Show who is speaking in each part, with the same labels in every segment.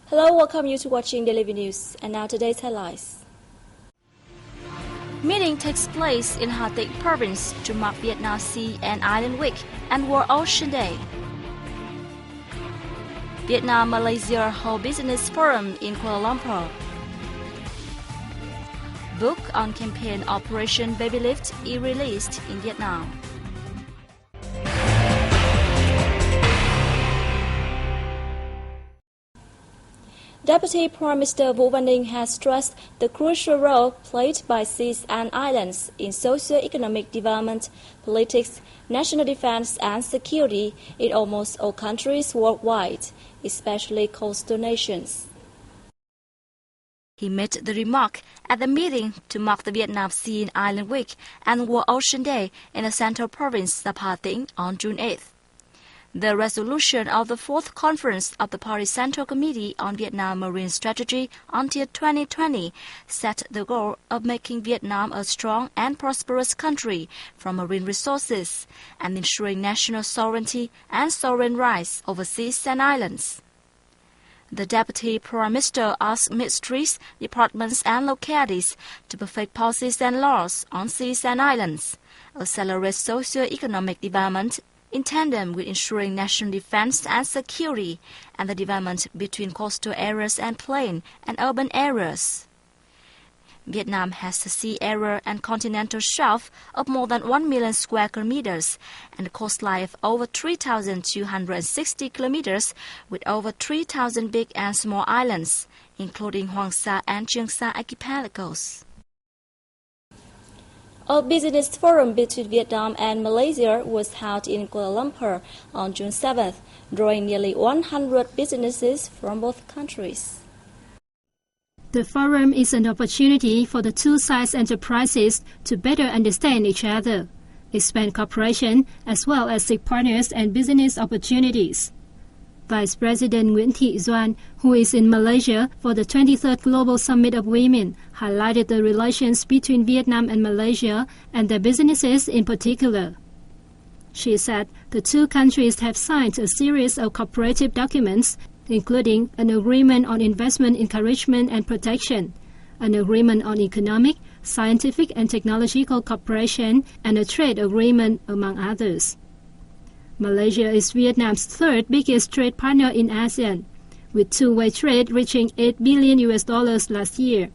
Speaker 1: Hello, welcome you to watching Daily News, and now today's headlines. Meeting takes place in Hà Tĩnh province to mark Vietnam Sea and Island Week and World Ocean Day. Vietnam-Malaysia hold business forum in Kuala Lumpur. Book on campaign Operation Baby Lift is released in Vietnam. Deputy Prime Minister Vũ Văn Ninh has stressed the crucial role played by seas and islands in socio-economic development, politics, national defense and security in almost all countries worldwide, especially coastal nations. He made the remark at the meeting to mark the Vietnam Sea and Island Week and World Ocean Day in the central province of Hà Tĩnh on June 8th. The resolution of the 4th Conference of the Party Central Committee on Vietnam Marine Strategy until 2020 set the goal of making Vietnam a strong and prosperous country from marine resources and ensuring national sovereignty and sovereign rights over seas and islands. The Deputy Prime Minister asked ministries, departments and localities to perfect policies and laws on seas and islands, accelerate socio-economic development in tandem with ensuring national defense and security and the development between coastal areas and plain and urban areas. Vietnam has a sea area and continental shelf of more than 1 million square kilometers and a coastline of over 3,260 kilometers with over 3,000 big and small islands, including Hoàng Sa and Trường Sa archipelagos. A business forum between Vietnam and Malaysia was held in Kuala Lumpur on June 7th, drawing nearly 100 businesses from both countries.
Speaker 2: The forum is an opportunity for the two sides' enterprises to better understand each other, expand cooperation, as well as seek partners and business opportunities. Vice President Nguyễn Thị Doan, who is in Malaysia for the 23rd Global Summit of Women, highlighted the relations between Vietnam and Malaysia and their businesses in particular. She said the two countries have signed a series of cooperative documents, including an agreement on investment encouragement and protection, an agreement on economic, scientific and technological cooperation, and a trade agreement, among others. Malaysia is Vietnam's third biggest trade partner in ASEAN, with two-way trade reaching $8 billion last year.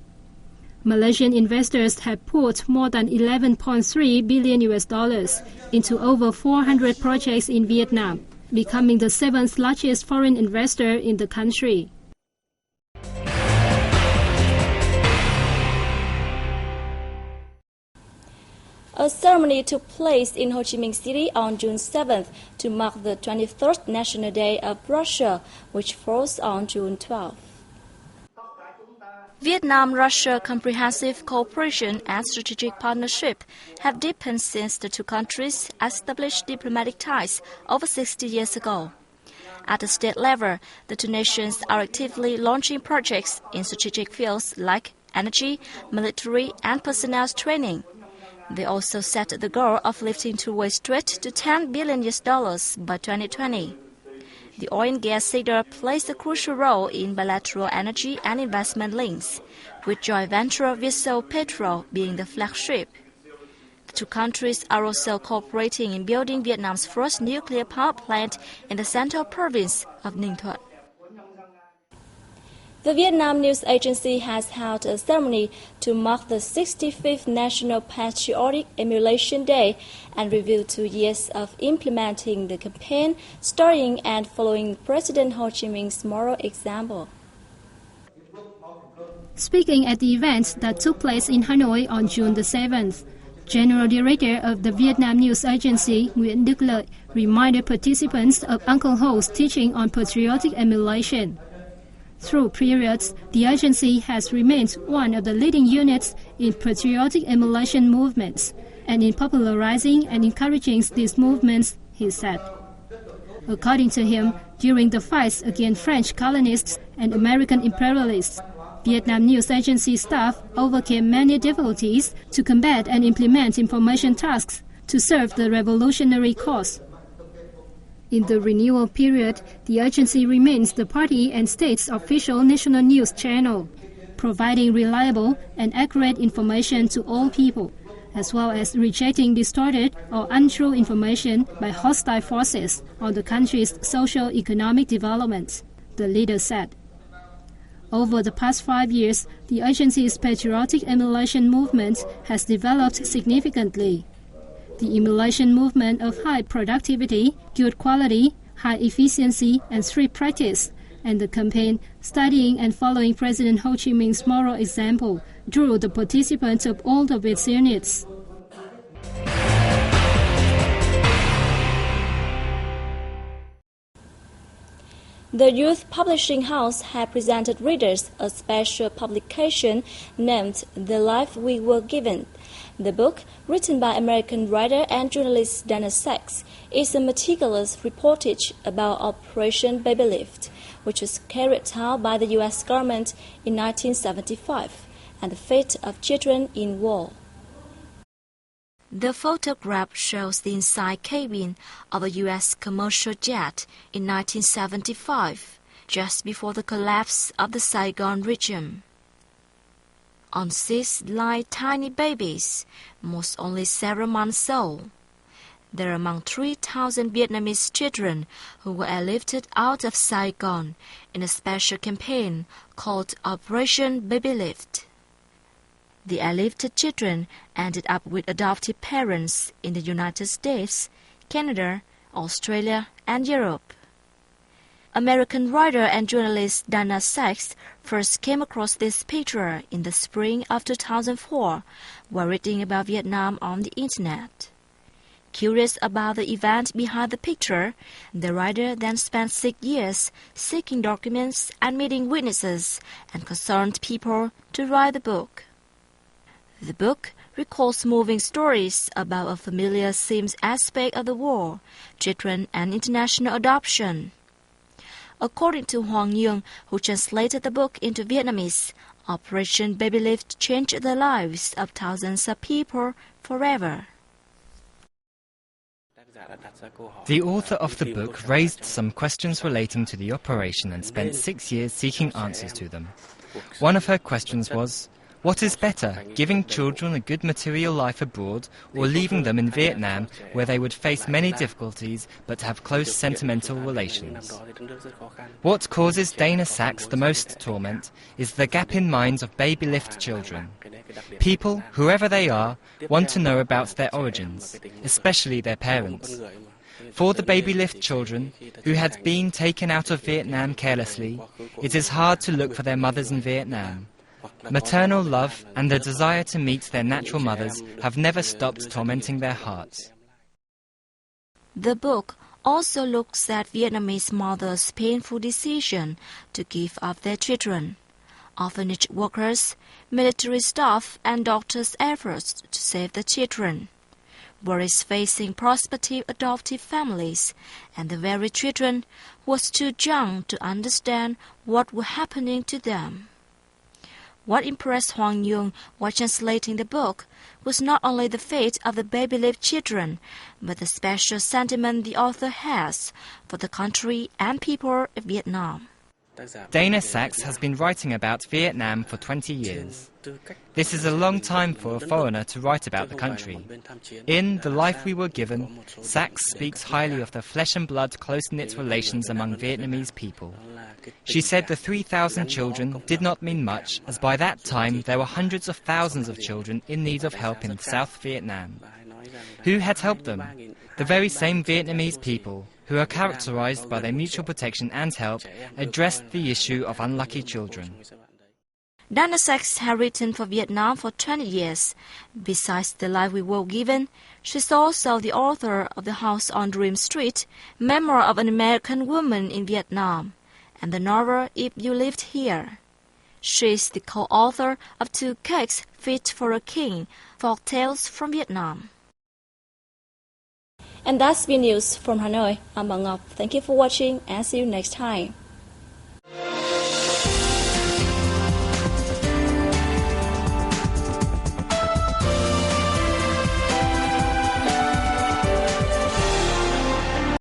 Speaker 2: Malaysian investors have poured more than $11.3 billion into over 400 projects in Vietnam, becoming the seventh largest foreign investor in the country.
Speaker 1: A ceremony took place in Ho Chi Minh City on June 7th to mark the 23rd National Day of Russia, which falls on June 12th. Vietnam-Russia comprehensive cooperation and strategic partnership have deepened since the two countries established diplomatic ties over 60 years ago. At the state level, the two nations are actively launching projects in strategic fields like energy, military, and personnel training. They also set the goal of lifting two-way trade to $10 billion by 2020. The oil and gas sector plays a crucial role in bilateral energy and investment links, with joint venture Vietso Petro being the flagship. The two countries are also cooperating in building Vietnam's first nuclear power plant in the central province of Ninh Thuận. The Vietnam News Agency has held a ceremony to mark the 65th National Patriotic Emulation Day and review 2 years of implementing the campaign, starting and following President Ho Chi Minh's moral example.
Speaker 2: Speaking at the event that took place in Hanoi on June the 7th, General Director of the Vietnam News Agency, Nguyễn Đức Lợi, reminded participants of Uncle Ho's teaching on patriotic emulation. Through periods, the agency has remained one of the leading units in patriotic emulation movements and in popularizing and encouraging these movements, he said. According to him, during the fights against French colonists and American imperialists, Vietnam News Agency staff overcame many difficulties to combat and implement information tasks to serve the revolutionary cause. In the renewal period, the agency remains the party and state's official national news channel, providing reliable and accurate information to all people, as well as rejecting distorted or untrue information by hostile forces on the country's socio-economic development, the leader said. Over the past 5 years, the agency's patriotic emulation movement has developed significantly. The emulation movement of high productivity, good quality, high efficiency, and strict practice, and the campaign studying and following President Ho Chi Minh's moral example drew the participants of all of its units.
Speaker 1: The Youth Publishing House had presented readers a special publication named The Life We Were Given. The book, written by American writer and journalist Dana Sachs, is a meticulous reportage about Operation Baby Lift, which was carried out by the U.S. government in 1975, and the fate of children in war. The photograph shows the inside cabin of a U.S. commercial jet in 1975, just before the collapse of the Saigon regime. On seats lie tiny babies, most only several months old. They are among 3,000 Vietnamese children who were airlifted out of Saigon in a special campaign called Operation Baby Lift. The airlifted children ended up with adoptive parents in the United States, Canada, Australia, and Europe. American writer and journalist Dana Sachs first came across this picture in the spring of 2004 while reading about Vietnam on the Internet. Curious about the event behind the picture, the writer then spent 6 years seeking documents and meeting witnesses and concerned people to write the book. The book recalls moving stories about a familiar themes aspect of the war, children and international adoption. According to Hoàng Nhung, who translated the book into Vietnamese, Operation Baby Lift changed the lives of thousands of people forever.
Speaker 3: The author of the book raised some questions relating to the operation and spent 6 years seeking answers to them. One of her questions was, what is better, giving children a good material life abroad or leaving them in Vietnam where they would face many difficulties but have close sentimental relations? What causes Dana Sachs the most torment is the gap in minds of baby lift children. People, whoever they are, want to know about their origins, especially their parents. For the baby lift children, who had been taken out of Vietnam carelessly, it is hard to look for their mothers in Vietnam. Maternal love and the desire to meet their natural mothers have never stopped tormenting their hearts.
Speaker 1: The book also looks at Vietnamese mothers' painful decision to give up their children, orphanage workers, military staff and doctors' efforts to save the children, worries facing prospective adoptive families and the very children who was too young to understand what was happening to them. What impressed Hoàng Nhung while translating the book was not only the fate of the baby lift children, but the special sentiment the author has for the country and people of Vietnam.
Speaker 3: Dana Sachs has been writing about Vietnam for 20 years. This is a long time for a foreigner to write about the country. In The Life We Were Given, Sachs speaks highly of the flesh and blood close-knit relations among Vietnamese people. She said the 3,000 children did not mean much, as by that time there were hundreds of thousands of children in need of help in South Vietnam. Who had helped them? The very same Vietnamese people, who are characterized by their mutual protection and help, addressed the issue of unlucky children.
Speaker 1: Dana Sachs has written for Vietnam for 20 years. Besides The Life We Were Given, she's also the author of The House on Dream Street, Memoir of an American Woman in Vietnam, and the novel If You Lived Here. She is the co-author of 2 Cakes Fit for a King, Folk Tales from Vietnam. And that's been news from Hanoi. I'm Ngọc. Thank you for watching and see you next time.